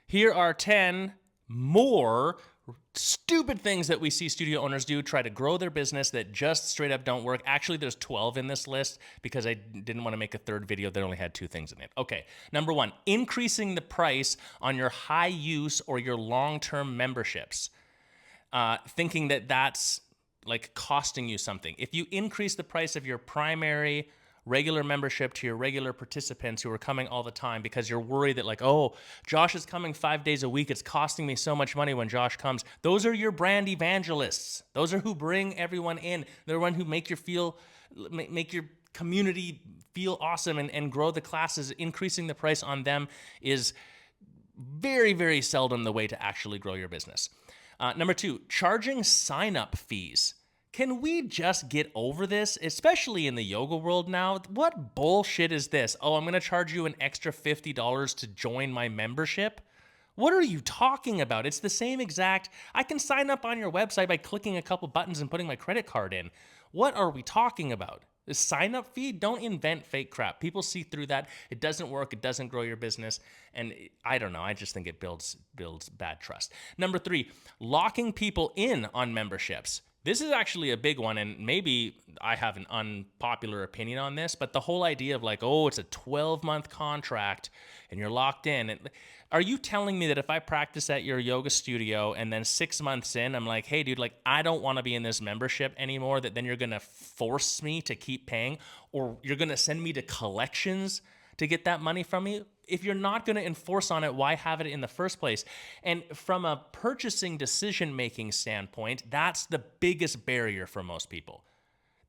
Here are 10 more stupid things that we see studio owners do, try to grow their business that just straight up don't work. Actually, there's 12 in this list because I didn't want to make a third video that only had 2 things in it. Okay, number 1, increasing the price on your high use or your long-term memberships, thinking that that's like costing you something. If you increase the price of your primary regular membership to your regular participants who are coming all the time because you're worried that like, oh, Josh is coming 5 days a week, it's costing me so much money when Josh comes. Those are your brand evangelists. Those are who bring everyone in. They're the one who make your community feel awesome and grow the classes. Increasing the price on them is very, very seldom the way to actually grow your business. Number 2, charging sign-up fees. Can we just get over this, especially in the yoga world now? What bullshit is this? Oh, I'm going to charge you an extra $50 to join my membership? What are you talking about? It's the same exact, I can sign up on your website by clicking a couple buttons and putting my credit card in. What are we talking about? The sign-up fee? Don't invent fake crap. People see through that. It doesn't work. It doesn't grow your business. And I don't know. I just think it builds bad trust. Number 3, locking people in on memberships. This is actually a big one, and maybe I have an unpopular opinion on this, but the whole idea of like, oh, it's a 12-month contract and you're locked in. Are you telling me that if I practice at your yoga studio and then 6 months in, I'm like, hey, dude, like I don't want to be in this membership anymore, that then you're going to force me to keep paying, or you're going to send me to collections to get that money from me? If you're not going to enforce on it, why have it in the first place? And from a purchasing decision-making standpoint, that's the biggest barrier for most people.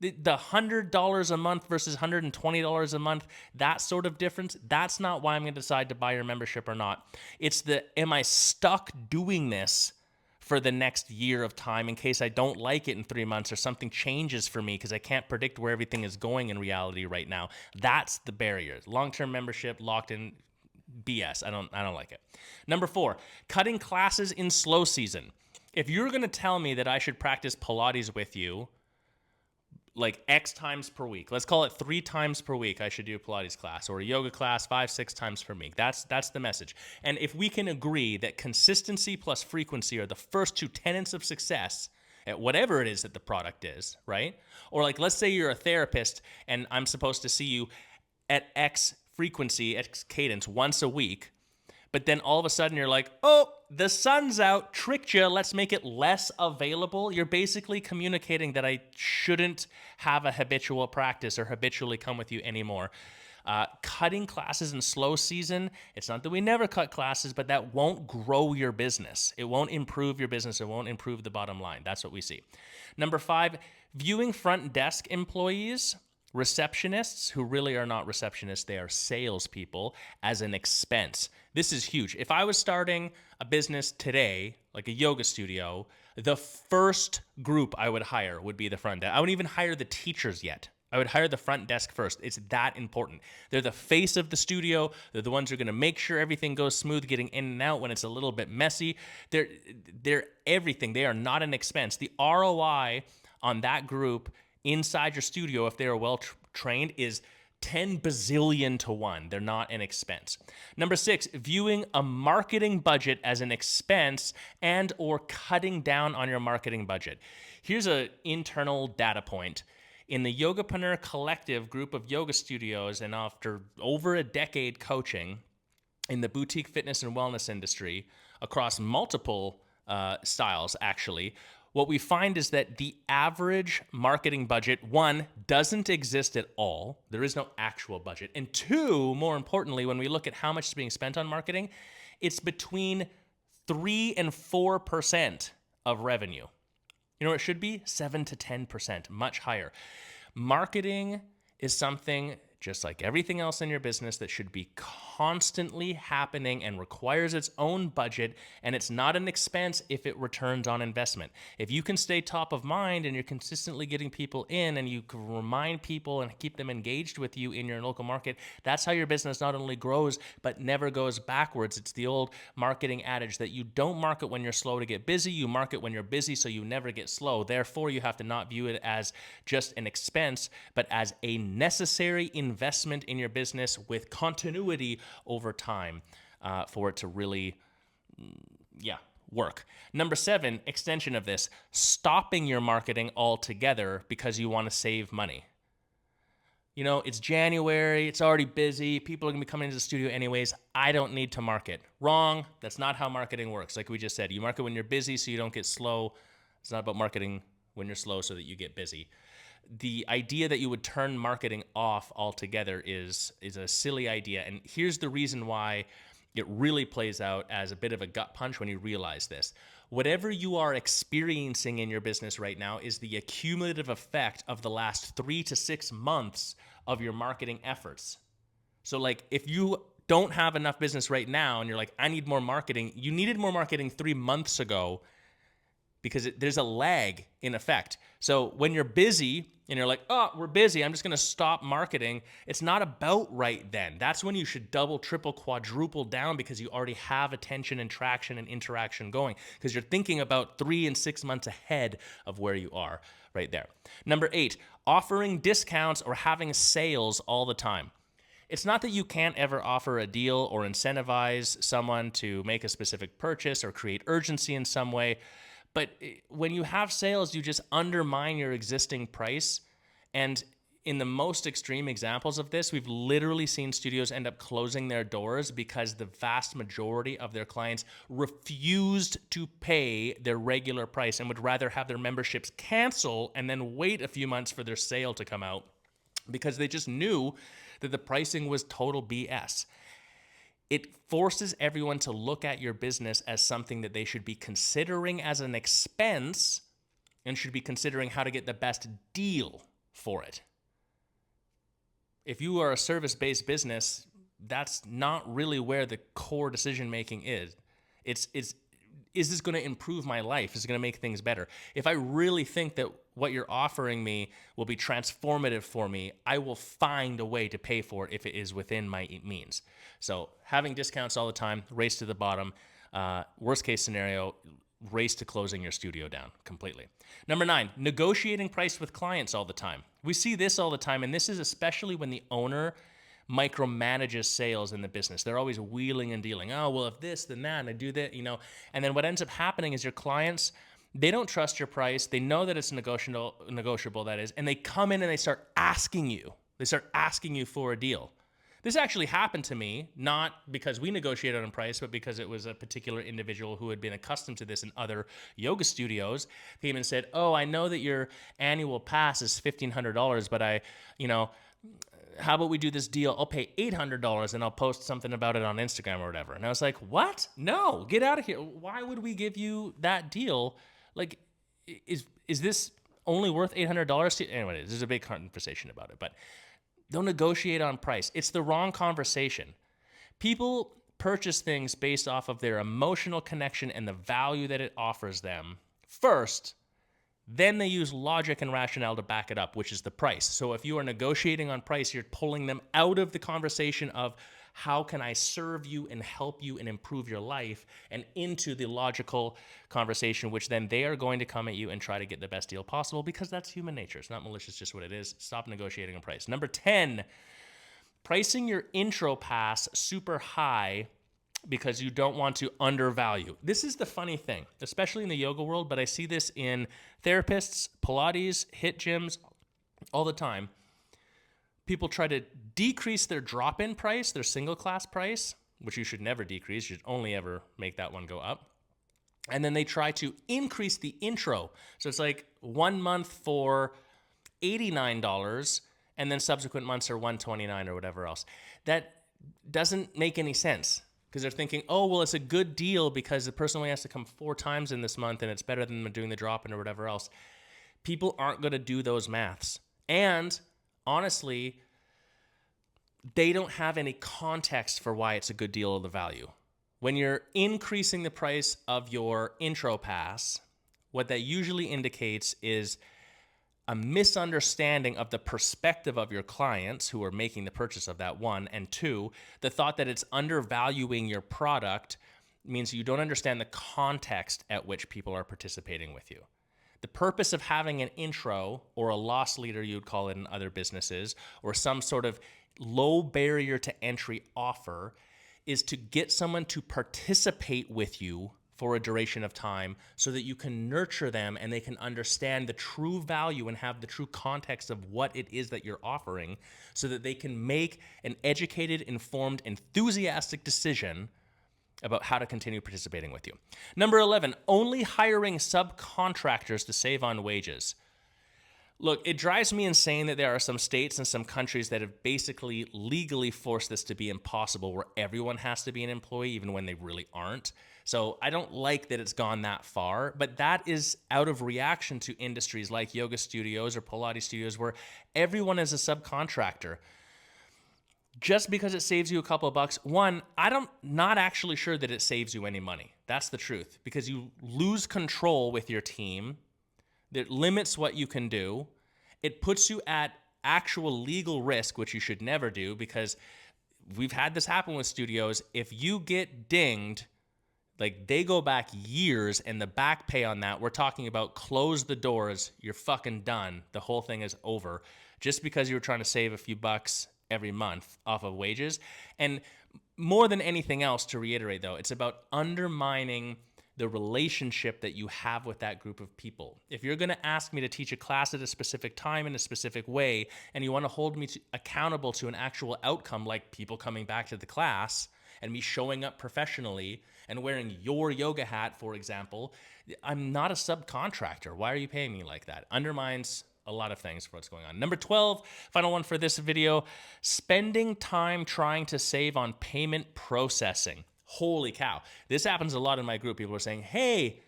The $100 a month versus $120 a month, that sort of difference, that's not why I'm going to decide to buy your membership or not. It's am I stuck doing this for the next year of time in case I don't like it in 3 months or something changes for me because I can't predict where everything is going in reality right now. That's the barrier. Long-term membership, locked in, BS. I don't like it. Number 4, cutting classes in slow season. If you're going to tell me that I should practice Pilates with you like X times per week, let's call it 3 times per week, I should do a Pilates class or a yoga class 5-6 times per week. That's the message. And if we can agree that consistency plus frequency are the first 2 tenets of success at whatever it is that the product is, right? Or like, let's say you're a therapist and I'm supposed to see you at X frequency, X cadence once a week, but then all of a sudden you're like, oh, the sun's out, tricked you, let's make it less available. You're basically communicating that I shouldn't have a habitual practice or habitually come with you anymore. Cutting classes in slow season, it's not that we never cut classes, but that won't grow your business. It won't improve your business. It won't improve the bottom line. That's what we see. Number 5, viewing front desk employees, receptionists, who really are not receptionists, they are salespeople, as an expense. This is huge. If I was starting a business today, like a yoga studio, the first group I would hire would be the front desk. I wouldn't even hire the teachers yet. I would hire the front desk first. It's that important. They're the face of the studio. They're the ones who are going to make sure everything goes smooth, getting in and out when it's a little bit messy. They're everything. They are not an expense. The ROI on that group inside your studio, if they are well trained, is 10 bazillion to 1. They're not an expense. Number 6, viewing a marketing budget as an expense and or cutting down on your marketing budget. Here's an internal data point. In the Yogapreneur Collective group of yoga studios, and after over a decade coaching in the boutique fitness and wellness industry across multiple styles, actually, what we find is that the average marketing budget, 1, doesn't exist at all. There is no actual budget. And 2, more importantly, when we look at how much is being spent on marketing, it's between 3 and 4% of revenue. You know what it should be? 7 to 10%, much higher. Marketing is something, just like everything else in your business, that should be constantly happening and requires its own budget, and it's not an expense if it returns on investment. If you can stay top of mind and you're consistently getting people in and you can remind people and keep them engaged with you in your local market, that's how your business not only grows but never goes backwards. It's the old marketing adage that you don't market when you're slow to get busy, you market when you're busy so you never get slow. Therefore, you have to not view it as just an expense, but as a necessary investment in your business with continuity over time for it to really work. Number 7, extension of this, stopping your marketing altogether because you want to save money. You know, it's January, it's already busy, people are gonna be coming into the studio anyways, I don't need to market. Wrong, that's not how marketing works. Like we just said, you market when you're busy so you don't get slow. It's not about marketing when you're slow so that you get busy. The idea that you would turn marketing off altogether is a silly idea. And here's the reason why it really plays out as a bit of a gut punch when you realize this. Whatever you are experiencing in your business right now is the accumulative effect of the last 3 to 6 months of your marketing efforts. So like if you don't have enough business right now and you're like, I need more marketing, you needed more marketing 3 months ago because there's a lag in effect. So when you're busy and you're like, oh, we're busy, I'm just gonna stop marketing, it's not about right then. That's when you should double, triple, quadruple down because you already have attention and traction and interaction going because you're thinking about 3 and 6 months ahead of where you are right there. Number 8, offering discounts or having sales all the time. It's not that you can't ever offer a deal or incentivize someone to make a specific purchase or create urgency in some way. But when you have sales, you just undermine your existing price. And in the most extreme examples of this, we've literally seen studios end up closing their doors because the vast majority of their clients refused to pay their regular price and would rather have their memberships cancel and then wait a few months for their sale to come out because they just knew that the pricing was total BS. It forces everyone to look at your business as something that they should be considering as an expense and should be considering how to get the best deal for it. If you are a service-based business, that's not really where the core decision-making is. Is this going to improve my life? Is it going to make things better? If I really think that what you're offering me will be transformative for me, I will find a way to pay for it if it is within my means. So having discounts all the time, race to the bottom. Worst case scenario, race to closing your studio down completely. Number 9, negotiating price with clients all the time. We see this all the time, and this is especially when the owner micromanages sales in the business. They're always wheeling and dealing. Oh, well, if this, then that, and I do that, you know. And then what ends up happening is your clients, they don't trust your price. They know that it's negotiable, that is, and they come in and they start asking you. They start asking you for a deal. This actually happened to me, not because we negotiated on price, but because it was a particular individual who had been accustomed to this in other yoga studios. Came and said, oh, I know that your annual pass is $1,500, but how about we do this deal? I'll pay $800 and I'll post something about it on Instagram or whatever. And I was like, what? No, get out of here. Why would we give you that deal? Like, is this only worth $800? Anyway, there's a big conversation about it, but don't negotiate on price. It's the wrong conversation. People purchase things based off of their emotional connection and the value that it offers them first. Then they use logic and rationale to back it up, which is the price. So if you are negotiating on price, you're pulling them out of the conversation of how can I serve you and help you and improve your life, and into the logical conversation, which then they are going to come at you and try to get the best deal possible because that's human nature. It's not malicious, just what it is. Stop negotiating on price. Number 10, pricing your intro pass super high because you don't want to undervalue. This is the funny thing, especially in the yoga world, but I see this in therapists, Pilates, HIIT gyms, all the time. People try to decrease their drop-in price, their single class price, which you should never decrease. You should only ever make that one go up. And then they try to increase the intro. So it's like 1 month for $89, and then subsequent months are $129 or whatever else. That doesn't make any sense. Because they're thinking, oh, well, it's a good deal because the person only has to come 4 times in this month and it's better than doing the drop-in or whatever else. People aren't going to do those maths. And honestly, they don't have any context for why it's a good deal of the value. When you're increasing the price of your intro pass, what that usually indicates is a misunderstanding of the perspective of your clients who are making the purchase of that, 1, and 2, the thought that it's undervaluing your product means you don't understand the context at which people are participating with you. The purpose of having an intro, or a loss leader you'd call it in other businesses, or some sort of low barrier to entry offer, is to get someone to participate with you for a duration of time so that you can nurture them and they can understand the true value and have the true context of what it is that you're offering so that they can make an educated, informed, enthusiastic decision about how to continue participating with you. Number 11, only hiring subcontractors to save on wages. Look, it drives me insane that there are some states and some countries that have basically legally forced this to be impossible, where everyone has to be an employee even when they really aren't. So I don't like that it's gone that far, but that is out of reaction to industries like yoga studios or Pilates studios where everyone is a subcontractor. Just because it saves you a couple of bucks, one, not actually sure that it saves you any money. That's the truth, because you lose control with your team. That limits what you can do. It puts you at actual legal risk, which you should never do, because we've had this happen with studios. If you get dinged, like, they go back years, and the back pay on that, we're talking about close the doors, you're fucking done. The whole thing is over just because you were trying to save a few bucks every month off of wages. And more than anything else, to reiterate though, it's about undermining the relationship that you have with that group of people. If you're going to ask me to teach a class at a specific time in a specific way, and you want to hold me accountable to an actual outcome, like people coming back to the class and me showing up professionally and wearing your yoga hat, for example, I'm not a subcontractor. Why are you paying me like that? Undermines a lot of things for what's going on. Number 12, final one for this video, spending time trying to save on payment processing. Holy cow. This happens a lot in my group. People are saying, hey,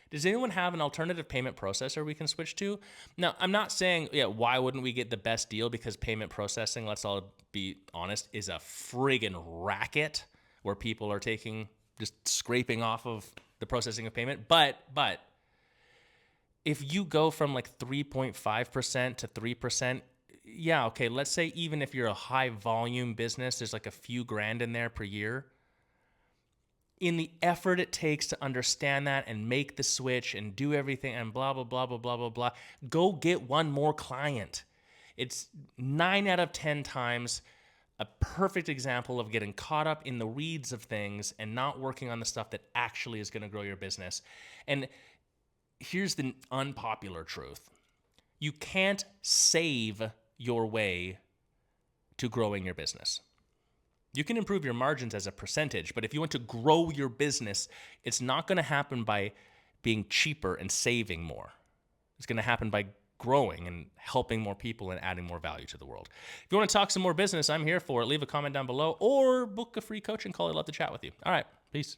does anyone have an alternative payment processor we can switch to? Now, I'm not saying, why wouldn't we get the best deal? Because payment processing, let's all be honest, is a friggin' racket where people are just scraping off of the processing of payment. But if you go from like 3.5% to 3%, okay, let's say even if you're a high volume business, there's like a few grand in there per year. In the effort it takes to understand that and make the switch and do everything and blah, blah, blah, blah, blah, blah, blah, go get one more client. It's 9 out of 10 times a perfect example of getting caught up in the weeds of things and not working on the stuff that actually is going to grow your business. And here's the unpopular truth. You can't save your way to growing your business. You can improve your margins as a percentage, but if you want to grow your business, it's not going to happen by being cheaper and saving more. It's going to happen by growing and helping more people and adding more value to the world. If you want to talk some more business, I'm here for it. Leave a comment down below or book a free coaching call. I'd love to chat with you. All right, peace.